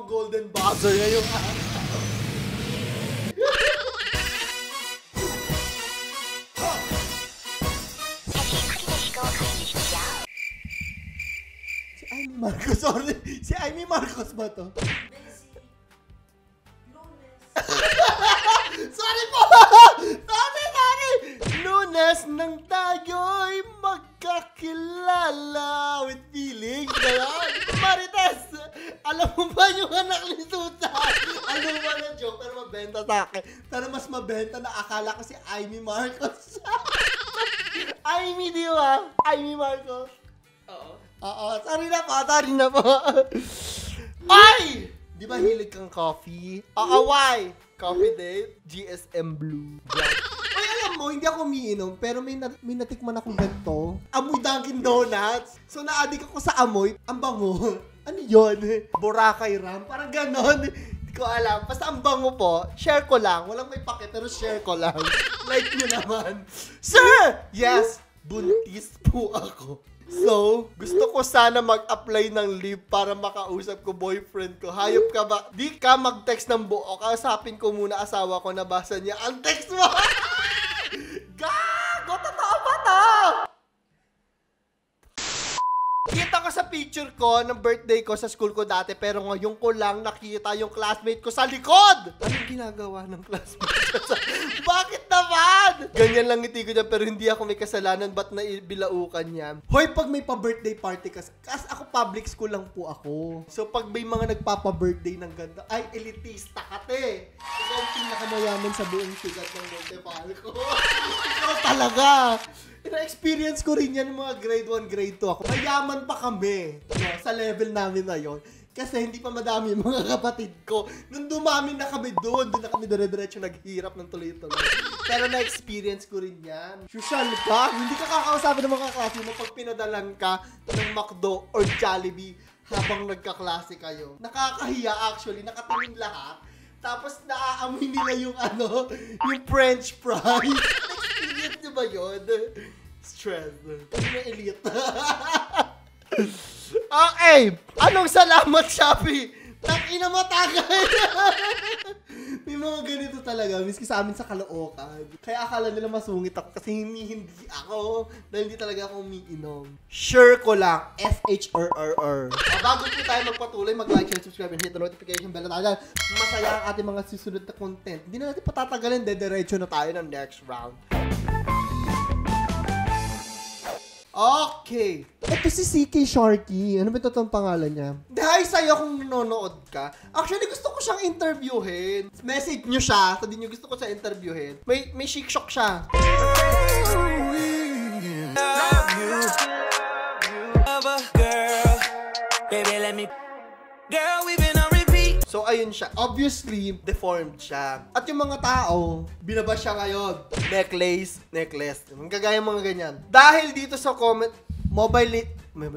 pang golden buzzer ngayon. Si Amy Marcos, sorry. Si Amy Marcos ba to? Sorry po! Sorry! Lunes nang tayo'y magkakilala with feelings. Gayon. Marites, alam mo ba yung anak ni Susan? Alam mo ba na joke pero mabenta sa akin? Pero mas mabenta na akala ko si Amy Marcos. Amy, di ba? Amy Marcos. Oo. Sorry na po. Ay! Di ba hilig kang coffee? Why? Coffee date, GSM Blue. Ay, alam mo, hindi ako umiinom, pero may natikman akong ganito. Amoy Dunkin Donuts. So, na-addict ako sa amoy. Ang bango. Ano yun? Boracay Ram. Parang ganon. Hindi ko alam. Basta ang bango po, share ko lang. Walang may pake, pero share ko lang. Like nyo naman. Sir! Yes, buntis po ako. So, gusto ko sana mag-apply ng leave para makausap ko boyfriend ko. Hayop ka ba? Di ka mag-text ng buo. Kausapin ko muna asawa ko, nabasa niya ang text mo. Gago! Totoo ba to? Kita ko sa picture ko ng birthday ko sa school ko dati, pero ngayon ko lang nakita yung classmate ko sa likod. Anong ginagawa ng classmate ko? Bakit naman? Ganyan lang ngiti ko dyan, pero hindi ako may kasalanan. Ba't naibilaukan niya? Hoy, pag may pa-birthday party kasi ako public school lang po ako. So, pag may mga nagpapa-birthday ng ganda, ay, elitista ka, te. Ikaw ang pinakamayaman sa buong sigat ng Montefalco. Ikaw talaga. Na-experience ko rin yan mga grade 1, grade 2 ako. Mayaman pa kami, no, sa level namin na yon. Kasi hindi pa madami yung mga kapatid ko. Nung dumami na kami doon na kami dire-diretso naghihirap ng tuloy-tuloy. Pero na-experience ko rin yan. Social ka? Hindi ka kakausapin ng mga klase mo pag pinadalan ka ng McDo or Jollibee habang nagkaklase kayo. Nakakahiya actually, nakatingin lahat. Tapos naaamoy nila yung yung French fries. Na-experience nyo ba yun? Stress. Hindi na elite. Okay. Anong salamat, Shopee? Takina matagay. May mga ganito talaga. Miski sa amin sa Caloocan. Kaya akala nila masungit ako kasi hindi ako. Dahil hindi talaga ako umiinom. Sure ko lang. SHRRR. Bago po tayo magpatuloy, mag-like, share, subscribe, and hit the notification bell na tayo. Masaya ang ating mga susunod na content. Hindi na natin patatagalin. Diretso na tayo ng next round. Okay. Ito si CK Sharky. Ano ba ito ang pangalan niya? Dahil sa'yo kung nanonood ka. Actually, gusto ko siyang interviewin. Message nyo siya. Sabi nyo gusto ko siya interviewin. May chic-shock siya. So, ayun siya. Obviously, deformed siya. At yung mga tao, binaba siya ngayon. Necklace. Gagaya mga ganyan. Dahil dito sa comment, Mobile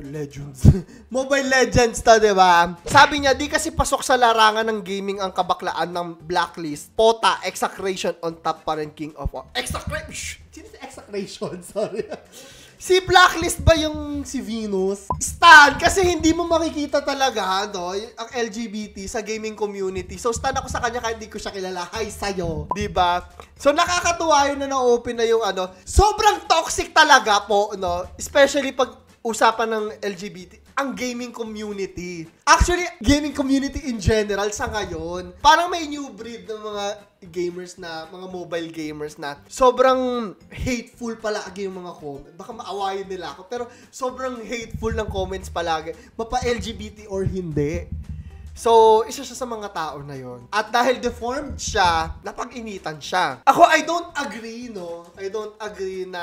Legends. Mobile Legends to, diba? Sabi niya, di kasi pasok sa larangan ng gaming ang kabaklaan ng Blacklist. Pota, Execration on top pa rin King of War. Execration? Sino si Execration? Sorry. Si Blacklist ba yung si Venus? Stan! Kasi hindi mo makikita talaga, no? Ang LGBT sa gaming community. So, stan ako sa kanya kahit hindi ko siya kilala. Hi sa'yo. Diba? So, nakakatuwa yun na na-open na yung Sobrang toxic talaga po, no? Especially pag usapan ng LGBT. Ang gaming community. Actually, gaming community in general sa ngayon, parang may new breed ng mga gamers na, mga mobile gamers na sobrang hateful palagi yung mga comment. Baka maawayin nila ako, pero sobrang hateful ng comments palagi. Mapa-LGBT or hindi. So, isa siya sa mga tao na yon. At dahil deformed siya, napag-initan siya. Ako, I don't agree, no? I don't agree na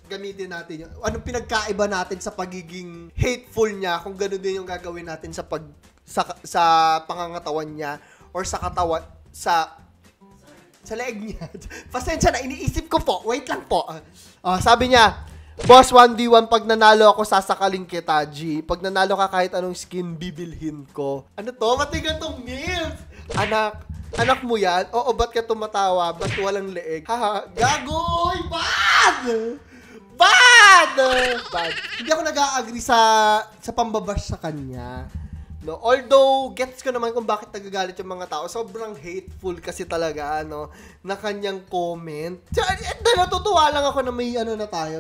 gamitin natin yun. Anong pinagkaiba natin sa pagiging hateful niya kung gano'n din yung gagawin natin sa pangangatawan niya or sa katawan, sa leeg niya. Pasensya na, iniisip ko po. Wait lang po. Sabi niya, Boss, 1v1, pag nanalo ako, sasakalin kita, G. Pag nanalo ka kahit anong skin, bibilhin ko. Ano to? Matigan tong memes! Anak mo yan? Oo, ba't ka tumatawa? Ba't walang leeg? Haha, gagoy! Bad! Bad! Hindi ako nag-a-agree sa pambabash sa kanya. No? Although, gets ko naman kung bakit nagagalit yung mga tao. Sobrang hateful kasi talaga, ano, na kanyang comment. Natutuwa lang ako na may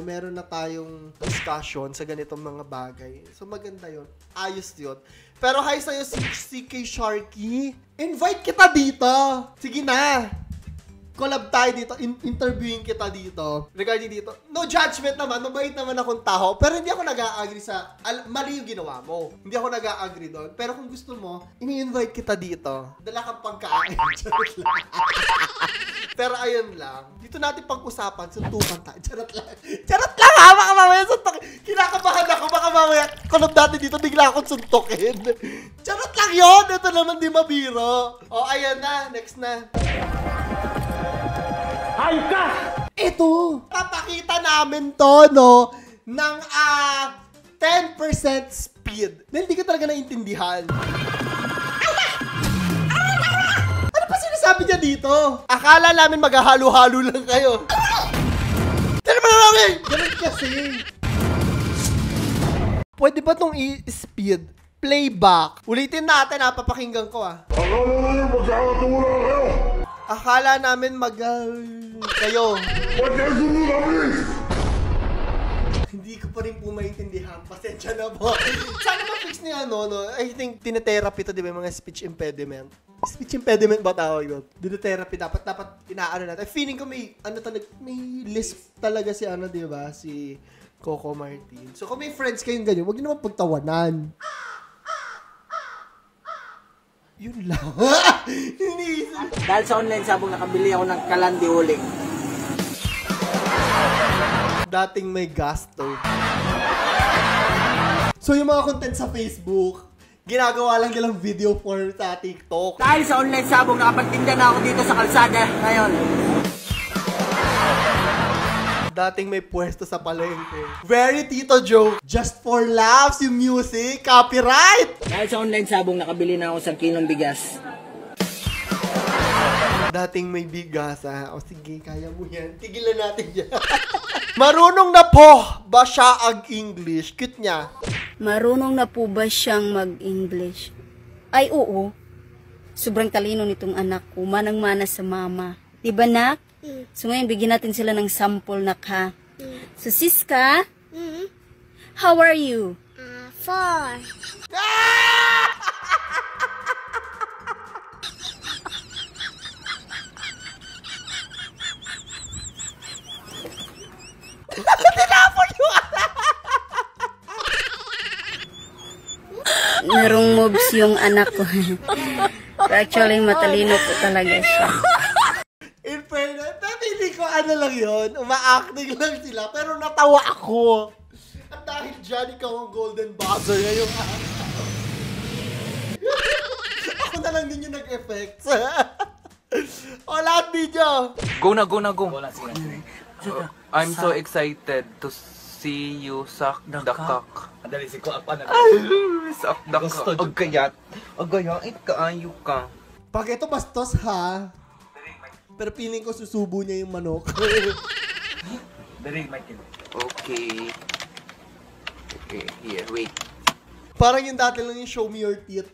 meron na tayong discussion sa ganitong mga bagay. So, maganda yun. Ayos yun. Pero hi sa'yo, si CK Sharky. Invite kita dito. Sige na. Collab tayo dito, interviewing kita dito. Regarding dito, no judgment naman, mabait naman akong tao, pero hindi ako nag-a-agree sa, mali yung ginawa mo. Hindi ako nag-a-agree doon. Pero kung gusto mo, ini-invite kita dito. Dala kang pagkain. Pero ayun lang. Dito natin pag-usapan, suntukan tayo. Charot lang. Charot lang ha, baka mamaya suntukin. Kinakabahan ako, baka mamaya collab natin dito, bigla akong suntukin. Charot lang yun, ito naman di mabiro. O, ayun na, next na. Ayun ka! Ito! Papakita namin to, no, ng 10% speed. Na hindi ka talaga naintindihan. Ano pa sinasabi niya dito? Akala namin maghahalo-halo lang kayo. Tara mo namin! Ganun kasi. Pwede ba itong i-speed? Playback. Ulitin natin, papakinggan ko Akala namin magkakatula kayo! Akala namin kayo. Ba't kayo sumulami? Hindi ko pa rin po maintindihan. Pasensya na po. Sana ma-fix niya, no? I think tinetherapy to, di ba, mga speech impediment. Speech impediment ba tawag yun? Dinotherapy, dapat inaano natin. Feeling ko may lisp talaga si di ba? Si Coco Martin. So kung may friends kayong ganyan, huwag niyo naman pagtawanan. Yun lang. Dahil sa online sabong nakabili ako ng kalandi uling. Dating may gasto. So yung mga content sa Facebook, ginagawa lang nilang video form sa TikTok. Dahil sa online sabong nakapagtinda na ako dito sa kalsada ngayon. Dating may pwesto sa palengke. Very Tito joke. Just for laughs, yung music, copyright! Dahil sa online sabong nakabili na ako sa kilong bigas. Dating may bigas, O sige, kaya mo yan. Tigilan natin yan. Marunong na po ba siya ag-English? Cute niya. Marunong na po ba siyang mag-English? Ay, oo. Sobrang talino nitong anak ko. Manang-mana sa mama. Diba, nak? So ngayon, bigyan natin sila ng sample, nak, ha? So, Siska, how are you? 4. Tinapon yung Merong moves yung anak ko. Actually, matalino po talaga siya. In fairness, hindi ko lang yun. Uma-acting lang sila, pero natawa ako. At dahil dyan, ikaw ang golden buzzer ngayong ako na lang din yung nag-effects. O, lahat video. Go na. I'm so excited to see you suck the cock. Adali si ko apa na. Suck the cock. Agayait kaayo ka. Pag ito bastos, ha? Pero feeling ko susubo niya yung manok. Okay. Okay, here, wait. Parang yung dati lang yung show me your teeth.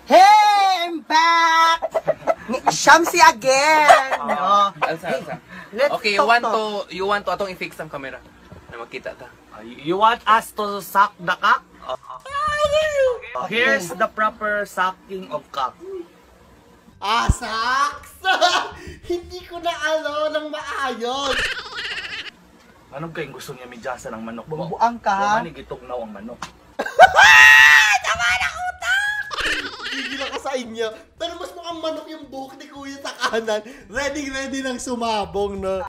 Hey, I'm back! Shamsi again! Alsa. Let's Okay, talk you want to atong i-fix ang camera. Na makita ta. You want us to suck the cock? Here's the proper sucking of cock. Saks! Hindi ko na ng maayos. Anong kayong gusto niya midyasa ng manok mo? Buang ka, ha? Manig itugnaw ang manok. Tama na utak! Gigil ako sa inyo. Pero mas mukhang manok yung buhok ni Kuya sa kanan. Ready ng sumabong, no?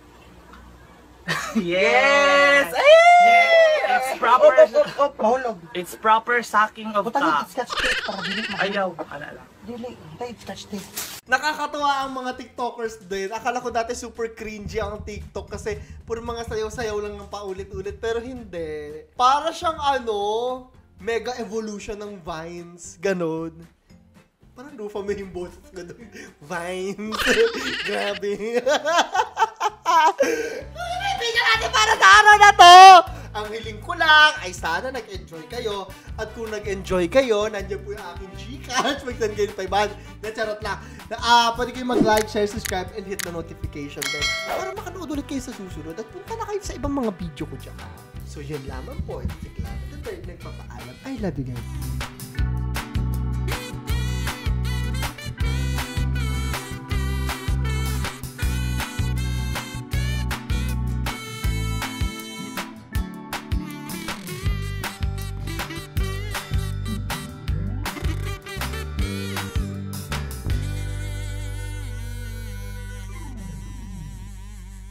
Yes! It's proper. Mahulog. It's proper sucking of Butang cock. scotch tape para dili Ayaw. Ala. Dili, tape, scotch tape. Nakakatuwa ang mga TikTokers din. Akala ko dati super cringy ang TikTok kasi puro mga sayaw-sayaw lang ng paulit-ulit. Pero hindi. Para siyang mega evolution ng Vines. Ganon. Parang lupa mo yung boses ko doon. Vines. Grabe. Bigyan natin para sa araw na to! Ang hiling ko lang ay sana nag-enjoy kayo. At kung nag-enjoy kayo, nandiyan po yung aking Gcash. Mag-send kayo ng 500. Charot lang. Pwede kayo mag-like, share, subscribe, and hit the notification bell para makanood ulit kayo sa susunod. At punta na kayo sa ibang mga video ko dyan. So yun lamang po. It's Clara the Third nagpapaalam. I love you guys.